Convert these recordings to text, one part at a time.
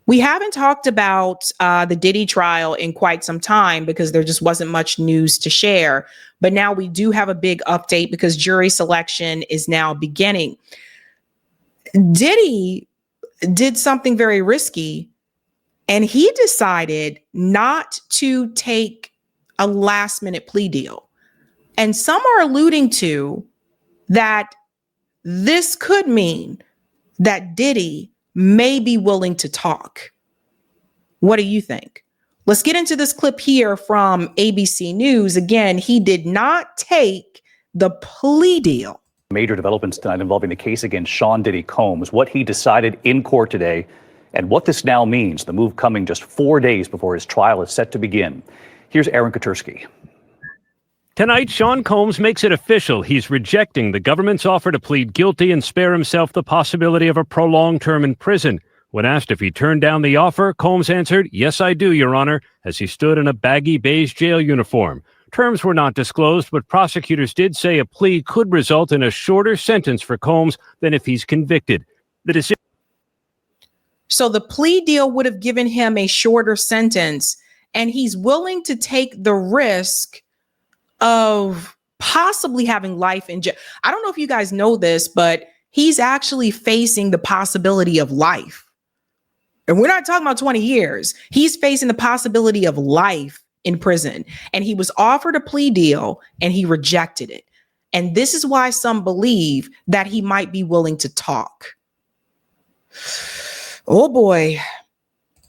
We haven't talked about the Diddy trial in quite some time because there just wasn't much news to share. But now we do have a big update because jury selection is now beginning. Diddy did something very risky, and he decided not to take a last minute plea deal. And some are alluding to that this could mean that Diddy may be willing to talk. What do you think? Let's get into this clip here from ABC News. Again, he did not take the plea deal. Major developments tonight involving the case against Sean Diddy Combs, what he decided in court today, and what this now means, the move coming just 4 days before his trial is set to begin. Here's Aaron Katersky. Tonight, Sean Combs makes it official. He's rejecting the government's offer to plead guilty and spare himself the possibility of a prolonged term in prison. When asked if he turned down the offer, Combs answered, "Yes, I do, Your Honor," as he stood in a baggy beige jail uniform. Terms were not disclosed, but prosecutors did say a plea could result in a shorter sentence for Combs than if he's convicted. So the plea deal would have given him a shorter sentence, and he's willing to take the risk of possibly having life in jail. I don't know if you guys know this, but he's actually facing the possibility of life. And we're not talking about 20 years. He's facing the possibility of life in prison. And he was offered a plea deal and he rejected it. And this is why some believe that he might be willing to talk. Oh boy.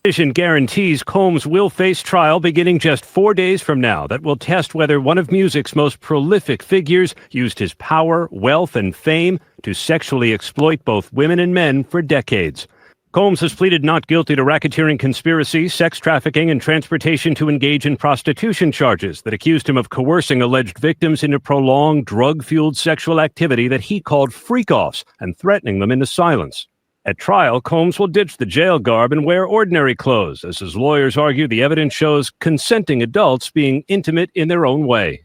Decision guarantees Combs will face trial beginning just 4 days from now that will test whether one of music's most prolific figures used his power, wealth, and fame to sexually exploit both women and men for decades. Combs has pleaded not guilty to racketeering conspiracy, sex trafficking, and transportation to engage in prostitution charges that accused him of coercing alleged victims into prolonged drug-fueled sexual activity that he called freak-offs and threatening them into silence. At trial, Combs will ditch the jail garb and wear ordinary clothes, as his lawyers argue the evidence shows consenting adults being intimate in their own way.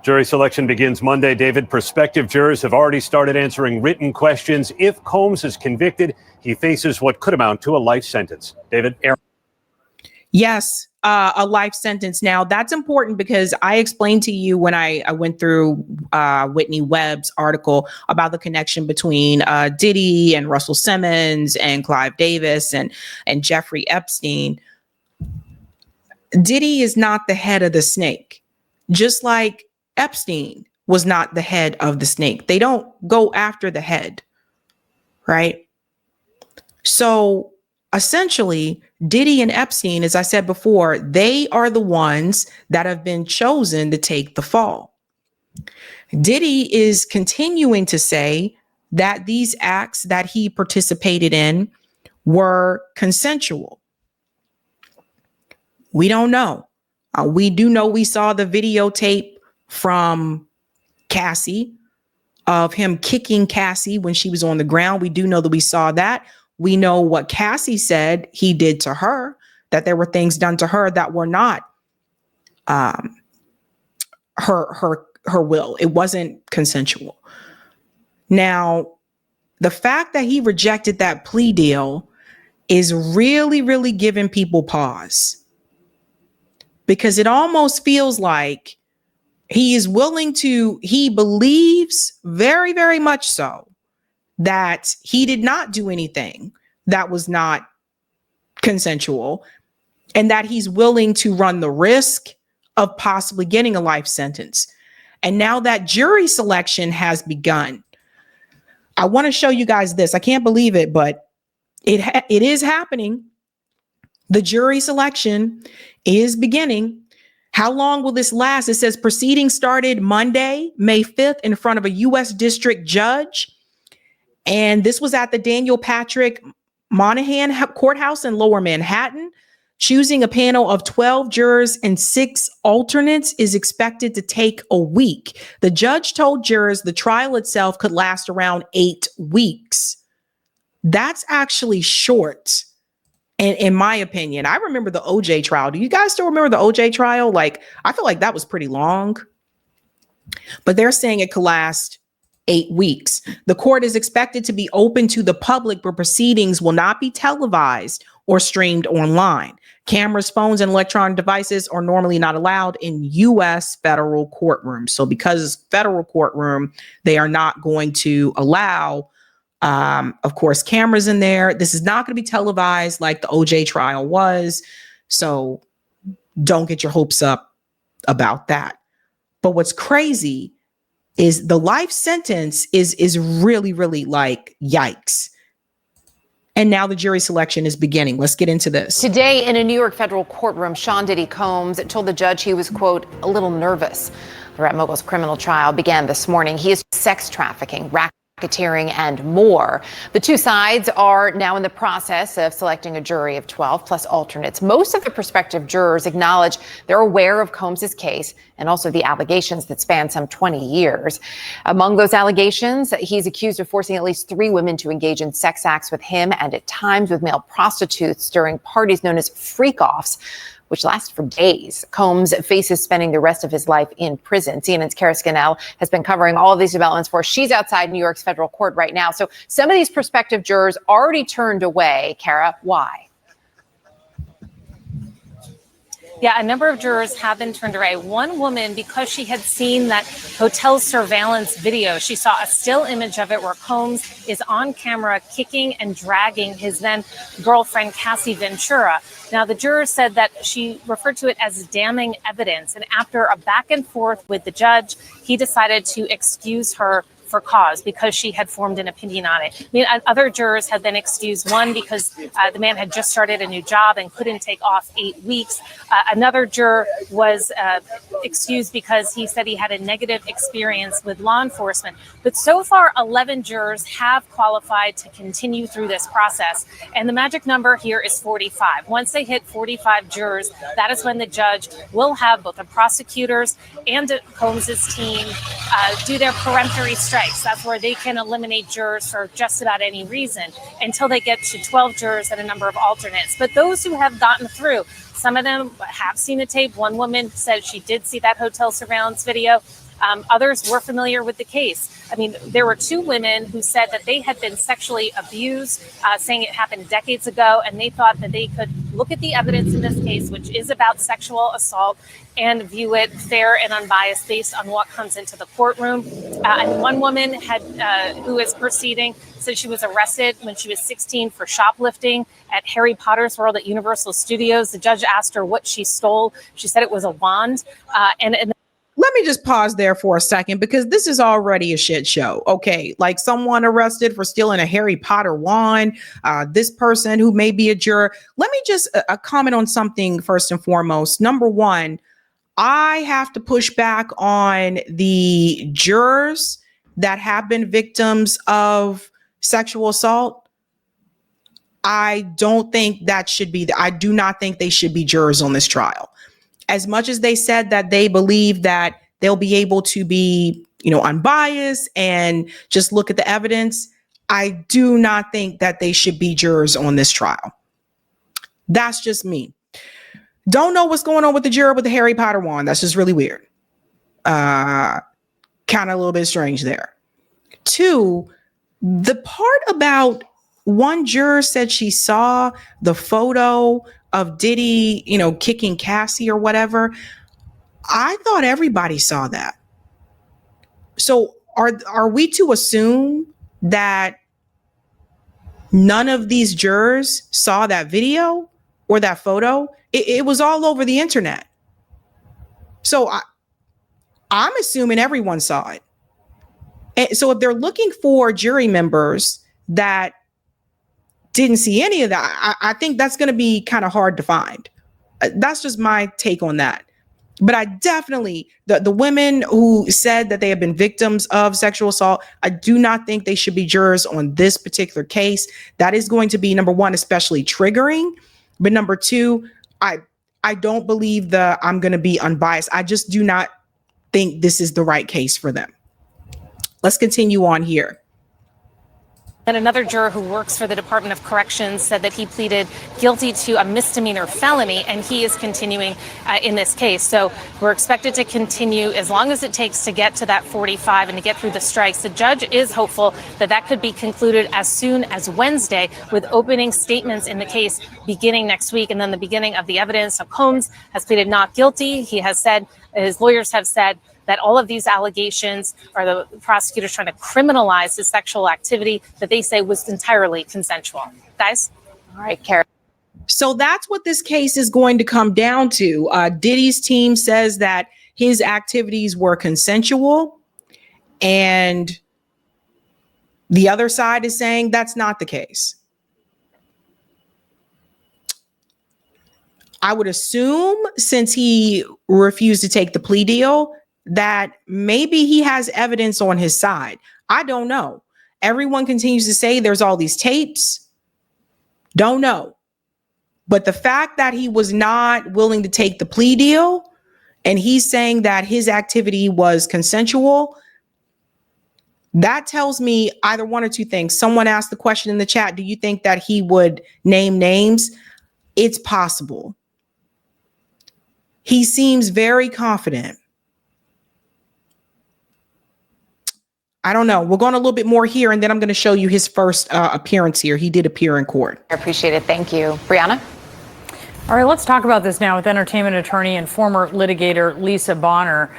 Jury selection begins Monday. David, prospective jurors have already started answering written questions. If Combs is convicted, he faces what could amount to a life sentence. David, Aaron. Yes, a life sentence. Now, that's important because I explained to you when I went through Whitney Webb's article about the connection between Diddy and Russell Simmons and Clive Davis and Jeffrey Epstein. Diddy is not the head of the snake, just like Epstein was not the head of the snake. They don't go after the head, right? So essentially, Diddy and Epstein, as I said before, they are the ones that have been chosen to take the fall. Diddy is continuing to say that these acts that he participated in were consensual. We don't know. We do know we saw the videotape from Cassie of him kicking Cassie when she was on the ground. We do know that we saw that. We know what Cassie said he did to her, that there were things done to her that were not her will. It wasn't consensual. Now, the fact that he rejected that plea deal is really, really giving people pause, because it almost feels like he is willing to, he believes very, very much so that he did not do anything that was not consensual, and that he's willing to run the risk of possibly getting a life sentence. And now that jury selection has begun, I want to show you guys this. I can't believe it, but it is happening. The jury selection is beginning. How long will this last? It says proceedings started Monday, May 5th, in front of a U.S. district judge. And this was at the Daniel Patrick Monahan Courthouse in Lower Manhattan. Choosing a panel of 12 jurors and 6 alternates is expected to take a week. The judge told jurors the trial itself could last around 8 weeks. That's actually short, in my opinion. I remember the OJ trial. Do you guys still remember the OJ trial? Like, I feel like that was pretty long. But they're saying it could last 8 weeks. The court is expected to be open to the public, but proceedings will not be televised or streamed online. Cameras, phones, and electronic devices are normally not allowed in U.S. federal courtrooms. So because it's federal courtroom, they are not going to allow, of course, cameras in there. This is not going to be televised like the OJ trial was. So don't get your hopes up about that. But what's crazy is the life sentence is really, really like, yikes. And now the jury selection is beginning. Let's get into this. Today in a New York federal courtroom, Sean Diddy Combs told the judge he was, quote, a little nervous. The rap mogul's criminal trial began this morning. He is sex trafficking, racketeering, and more. The two sides are now in the process of selecting a jury of 12 plus alternates. Most of the prospective jurors acknowledge they're aware of Combs's case and also the allegations that span some 20 years. Among those allegations, he's accused of forcing at least 3 women to engage in sex acts with him and at times with male prostitutes during parties known as freak-offs, which lasts for days. Combs faces spending the rest of his life in prison. CNN's Kara Scannell has been covering all of these developments for us. She's outside New York's federal court right now. So some of these prospective jurors already turned away. Kara, why? Yeah, a number of jurors have been turned away. One woman, because she had seen that hotel surveillance video, she saw a still image of it where Combs is on camera kicking and dragging his then girlfriend, Cassie Ventura. Now, the juror said that she referred to it as damning evidence. And after a back and forth with the judge, he decided to excuse her for cause because she had formed an opinion on it. I mean, other jurors had been excused, one because the man had just started a new job and couldn't take off 8 weeks. Another juror was excused because he said he had a negative experience with law enforcement. But so far, 11 jurors have qualified to continue through this process. And the magic number here is 45. Once they hit 45 jurors, that is when the judge will have both the prosecutors and Combs's team do their peremptory strikes. That's where they can eliminate jurors for just about any reason until they get to 12 jurors and a number of alternates. But those who have gotten through, some of them have seen the tape. One woman said she did see that hotel surveillance video. Others were familiar with the case. I mean, there were 2 women who said that they had been sexually abused, saying it happened decades ago, and they thought that they could look at the evidence in this case, which is about sexual assault, and view it fair and unbiased based on what comes into the courtroom. And one woman who is proceeding said she was arrested when she was 16 for shoplifting at Harry Potter's World at Universal Studios. The judge asked her what she stole. She said it was a wand. And let me just pause there for a second because this is already a shit show. Okay, like someone arrested for stealing a Harry Potter wand, this person who may be a juror. Let me just comment on something first and foremost. Number one, I have to push back on the jurors that have been victims of sexual assault. I don't think that should be, I do not think they should be jurors on this trial. As much as they said that they believe that they'll be able to be, unbiased and just look at the evidence, I do not think that they should be jurors on this trial. That's just me. Don't know what's going on with the juror with the Harry Potter wand. That's just really weird. Kind of a little bit strange there. 2, the part about one juror said she saw the photo of Diddy, kicking Cassie or whatever. I thought everybody saw that. So are we to assume that none of these jurors saw that video or that photo? It was all over the internet. So I'm assuming everyone saw it. And so if they're looking for jury members that didn't see any of that, I think that's going to be kind of hard to find. That's just my take on that. But I definitely, the women who said that they have been victims of sexual assault, I do not think they should be jurors on this particular case. That is going to be, number one, especially triggering. But number 2, I don't believe I'm going to be unbiased. I just do not think this is the right case for them. Let's continue on here. And another juror who works for the Department of Corrections said that he pleaded guilty to a misdemeanor felony, and he is continuing in this case. So we're expected to continue as long as it takes to get to that 45 and to get through the strikes. The judge is hopeful that that could be concluded as soon as Wednesday, with opening statements in the case beginning next week and then the beginning of the evidence. So Combs has pleaded not guilty. He has said, his lawyers have said, that all of these allegations are the prosecutors trying to criminalize his sexual activity that they say was entirely consensual. Guys? All right, Karen. So that's what this case is going to come down to. Diddy's team says that his activities were consensual, and the other side is saying that's not the case. I would assume, since he refused to take the plea deal, that maybe he has evidence on his side. I don't know. Everyone continues to say there's all these tapes. Don't know. But the fact that he was not willing to take the plea deal and he's saying that his activity was consensual, that tells me either one or two things. Someone asked the question in the chat, do you think that he would name names? It's possible. He seems very confident. I don't know. We're going a little bit more here, and then I'm going to show you his first appearance here. He did appear in court. I appreciate it. Thank you. Brianna? All right, let's talk about this now with entertainment attorney and former litigator Lisa Bonner.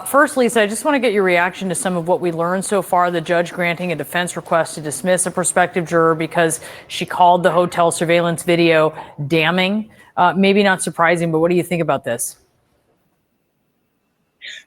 First, Lisa, I just want to get your reaction to some of what we learned so far. The judge granting a defense request to dismiss a prospective juror because she called the hotel surveillance video damning. Maybe not surprising, but what do you think about this?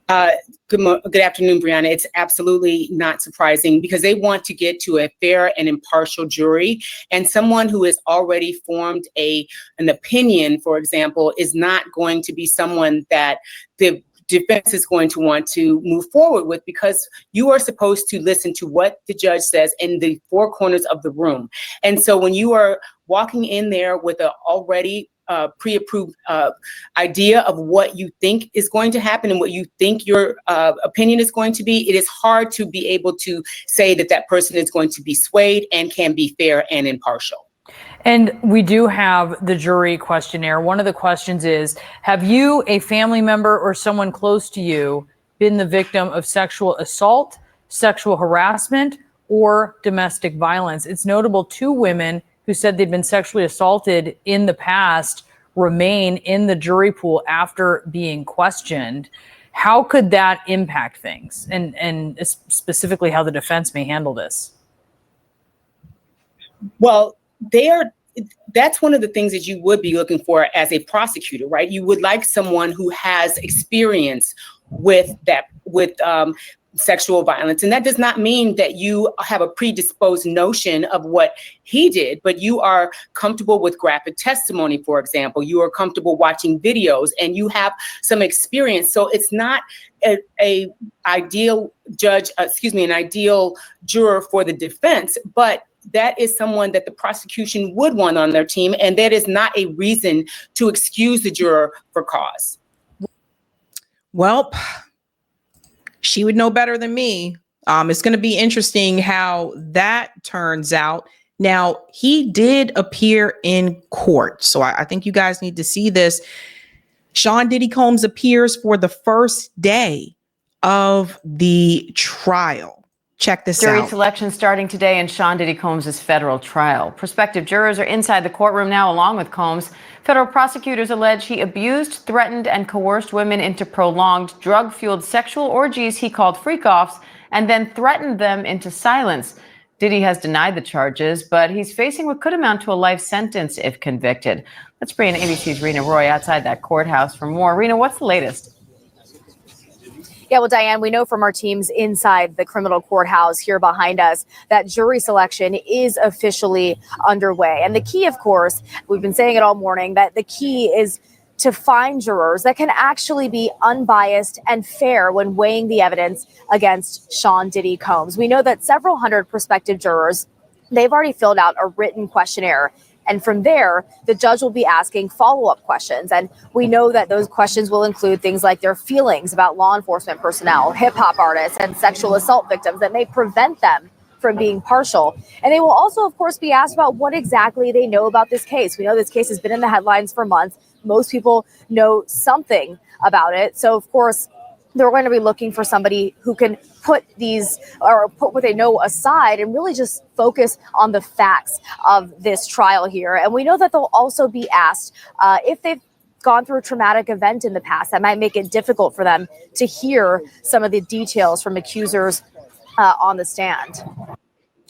Good afternoon, Brianna. It's absolutely not surprising because they want to get to a fair and impartial jury, and someone who has already formed an opinion, for example, is not going to be someone that the defense is going to want to move forward with, because you are supposed to listen to what the judge says in the four corners of the room. And so when you are walking in there with an already pre-approved idea of what you think is going to happen and what you think your opinion is going to be, it is hard to be able to say that that person is going to be swayed and can be fair and impartial. And we do have the jury questionnaire. One of the questions is, have you, a family member, or someone close to you been the victim of sexual assault, sexual harassment, or domestic violence? It's notable 2 women who said they'd been sexually assaulted in the past remain in the jury pool after being questioned. How could that impact things? And specifically how the defense may handle this? Well, that's one of the things that you would be looking for as a prosecutor, right? You would like someone who has experience with sexual violence. And that does not mean that you have a predisposed notion of what he did, but you are comfortable with graphic testimony, for example. You are comfortable watching videos and you have some experience. So it's not an ideal juror for the defense, but that is someone that the prosecution would want on their team. And that is not a reason to excuse the juror for cause. Well, she would know better than me. It's going to be interesting how that turns out. Now, he did appear in court, so I think you guys need to see this. Sean Diddy Combs appears for the first day of the trial. Check this out. Jury selection starting today in Sean Diddy Combs' federal trial. Prospective jurors are inside the courtroom now, along with Combs. Federal prosecutors allege he abused, threatened, and coerced women into prolonged, drug-fueled sexual orgies he called freak-offs, and then threatened them into silence. Diddy has denied the charges, but he's facing what could amount to a life sentence if convicted. Let's bring in ABC's Rena Roy outside that courthouse for more. Rena, what's the latest? Yeah, well, Diane, we know from our teams inside the criminal courthouse here behind us that jury selection is officially underway. And the key, of course, we've been saying it all morning, that the key is to find jurors that can actually be unbiased and fair when weighing the evidence against Sean Diddy Combs. We know that several hundred prospective jurors, they've already filled out a written questionnaire. And from there, the judge will be asking follow-up questions. And we know that those questions will include things like their feelings about law enforcement personnel, hip hop artists, and sexual assault victims that may prevent them from being partial. And they will also, of course, be asked about what exactly they know about this case. We know this case has been in the headlines for months. Most people know something about it. So, of course, they're going to be looking for somebody who can put what they know aside and really just focus on the facts of this trial here. And we know that they'll also be asked if they've gone through a traumatic event in the past that might make it difficult for them to hear some of the details from accusers on the stand.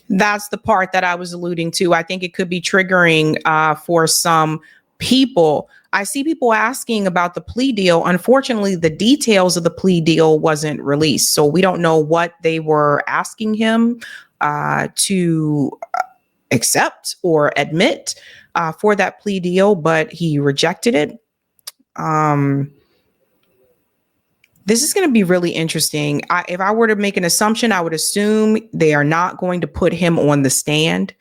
That's the part that I was alluding to. I think it could be triggering for some people. I see people asking about the plea deal. Unfortunately, the details of the plea deal wasn't released. So we don't know what they were asking him to accept or admit for that plea deal, but he rejected it. This is going to be really interesting. If I were to make an assumption, I would assume they are not going to put him on the stand,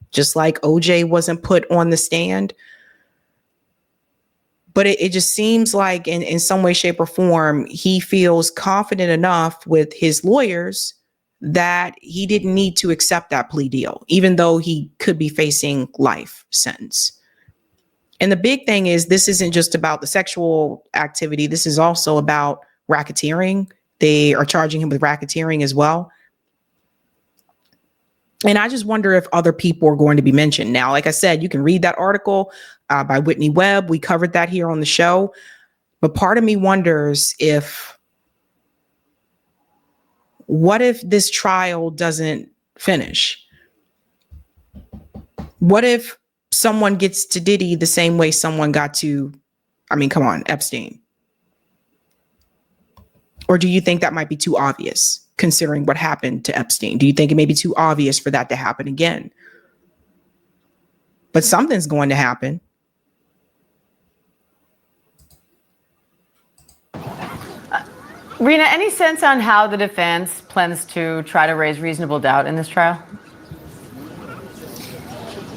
just like OJ wasn't put on the stand. But it just seems like in some way, shape, or form, he feels confident enough with his lawyers that he didn't need to accept that plea deal, even though he could be facing life sentence. And the big thing is, this isn't just about the sexual activity. This is also about racketeering. They are charging him with racketeering as well. And I just wonder if other people are going to be mentioned. Now, like I said, you can read that article by Whitney Webb. We covered that here on the show. But part of me wonders what if this trial doesn't finish? What if someone gets to Diddy the same way someone got to, Epstein? Or do you think that might be too obvious, considering what happened to Epstein? Do you think it may be too obvious for that to happen again? But something's going to happen. Rena, any sense on how the defense plans to try to raise reasonable doubt in this trial?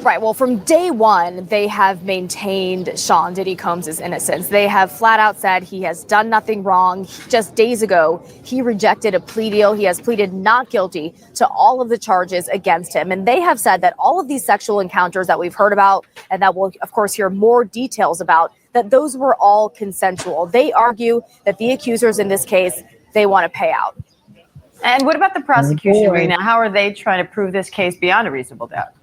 Right. Well, from day one, they have maintained Sean Diddy Combs' innocence. They have flat out said he has done nothing wrong. Just days ago, he rejected a plea deal. He has pleaded not guilty to all of the charges against him. And they have said that all of these sexual encounters that we've heard about, and that we'll, of course, hear more details about, that those were all consensual. They argue that the accusers in this case, they want to pay out. And what about the prosecution, Rena? How are they trying to prove this case beyond a reasonable doubt?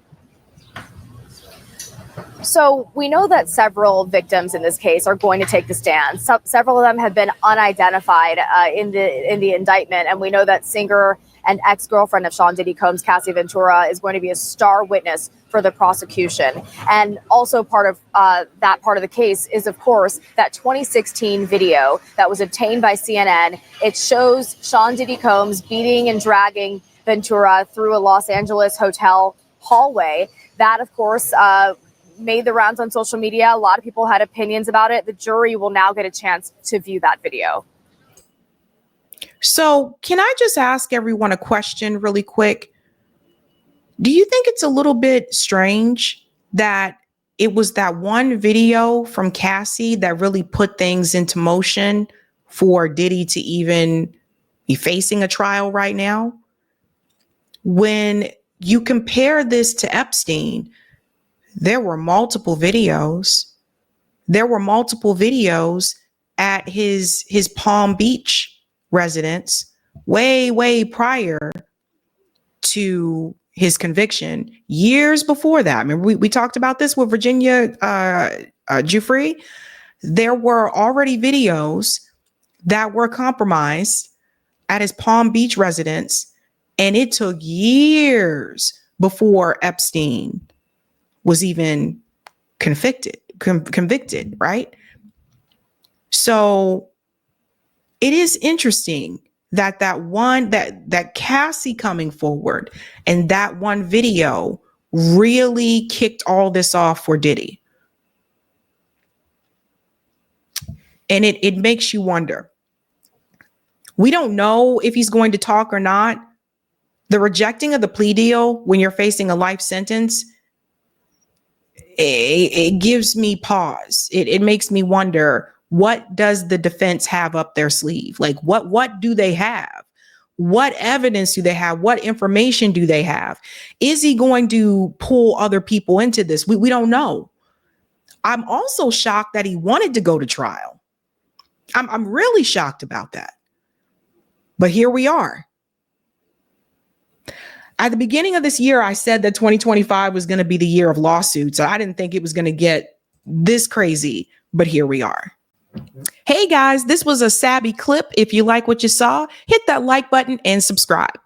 So we know that several victims in this case are going to take the stand. Several of them have been unidentified in the indictment. And we know that singer and ex-girlfriend of Sean Diddy Combs, Cassie Ventura, is going to be a star witness for the prosecution. And also part of that part of the case is, of course, that 2016 video that was obtained by CNN. It shows Sean Diddy Combs beating and dragging Ventura through a Los Angeles hotel hallway. That, of course, made the rounds on social media. A lot of people had opinions about it. The jury will now get a chance to view that video. So can I just ask everyone a question really quick? Do you think it's a little bit strange that it was that one video from Cassie that really put things into motion for Diddy to even be facing a trial right now? When you compare this to Epstein, there were multiple videos. There were multiple videos at his Palm Beach residence way prior to his conviction, years before that. I mean, we talked about this with Virginia Giuffre. There were already videos that were compromised at his Palm Beach residence, and it took years before Epstein was even convicted, right? So it is interesting that Cassie coming forward and that one video really kicked all this off for Diddy. And it makes you wonder. We don't know if he's going to talk or not. The rejecting of the plea deal when you're facing a life sentence, it gives me pause. It makes me wonder, what does the defense have up their sleeve? Like, what do they have? What evidence do they have? What information do they have? Is he going to pull other people into this? We don't know. I'm also shocked that he wanted to go to trial. I'm really shocked about that. But here we are. At the beginning of this year, I said that 2025 was going to be the year of lawsuits. So I didn't think it was going to get this crazy, but here we are. Hey guys, this was a Sabby clip. If you like what you saw, hit that like button and subscribe.